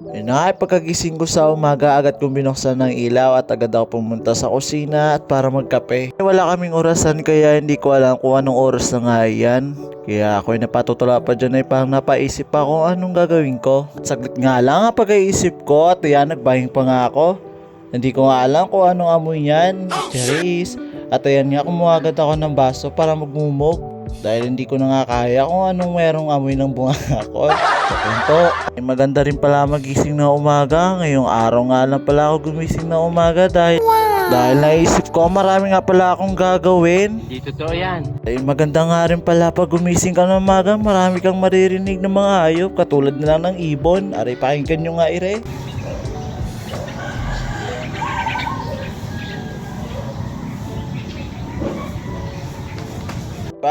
Pagkagising ko sa umaga, agad kong binuksan ng ilaw at agad ako pumunta sa kusina at para magkape. Wala kaming orasan kaya hindi ko alam kung anong oras na nga yan. Kaya ako'y napatutula pa dyan ay parang napaisip pa kung anong gagawin ko. At saglit nga lang ang pag-iisip ko at ayan, nagbahing pa nga ako. Hindi ko nga alam kung anong amoy yan. Charis. At ayan nga, kumuha agad ako ng baso para magmumog. Dahil hindi ko na nga kaya kung anong merong amoy ng bunga ko. Sa punto, maganda rin pala magising na umaga. Ngayong araw nga lang pala ako gumising na umaga dahil naisip ko marami nga pala akong gagawin. Di totoo yan. Ay maganda nga rin pala pag gumising ka ng umaga, marami kang maririnig ng mga hayop katulad na lang ng ibon. Aray, pakinggan nyo nga ire.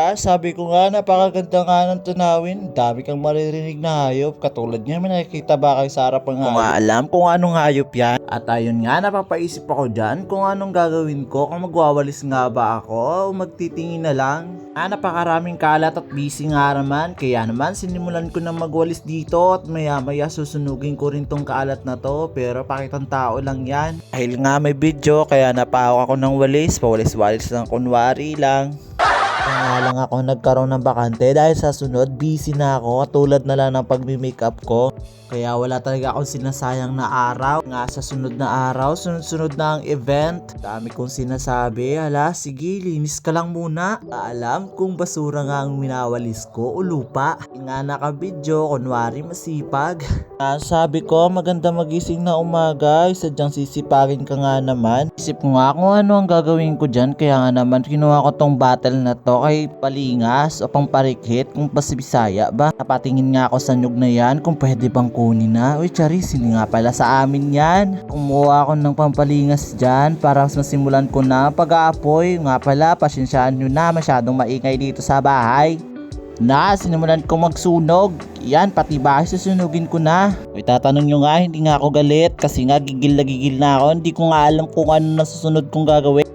Sabi ko nga, napakaganda nga ng tunawin. Dami kang maririnig na hayop. Katulad niya, may nakikita ba kayo sa harap ng hayop? Kung nga alam kung anong hayop yan. At ayun nga, napapaisip ako dyan kung anong gagawin ko. Kung magwawalis nga ba ako o magtitingin na lang. Napakaraming kalat at busy nga naman. Kaya naman, sinimulan ko na magwalis dito. At maya maya susunugin ko rin tong kalat na to. Pero pakitang tao lang yan. Dahil nga may video, kaya napahawak ako ng walis. Pawalis-walis lang, kunwari lang. Kaya lang ako nagkaroon ng bakante dahil sa sunod busy na ako tulad na lang ng pagmi-makeup ko. Kaya wala talaga akong sinasayang na araw. Nga sa sunod na araw, sunod-sunod na ang event. Dami kong sinasabi, hala sige linis ka lang muna. Alam kung basura nga ang minawalis ko o lupa. Nga naka-video, kunwari masipag. Sabi ko maganda magising na umaga, sadyang sisipagin ka nga naman. Isip ko nga kung ano ang gagawin ko dyan, kaya nga naman kinuha ko tong battle na to kay palingas o pang parikhit kung pasibisaya ba. Napatingin nga ako sa nyug na yan kung pwede bang kunin na. Uy Charis, hindi nga pala sa amin yan. Kumuha ako ng pampalingas dyan para masimulan ko na pag-aapoy. Nga pala, pasyensyahan nyo na, masyadong maingay dito sa bahay. Sinimulan ko magsunog. Yan, pati bahay susunugin ko na. Uy, tatanong nyo nga, hindi nga ako galit kasi nga gigil na ako. Hindi ko nga alam kung ano nasusunod kong gagawin.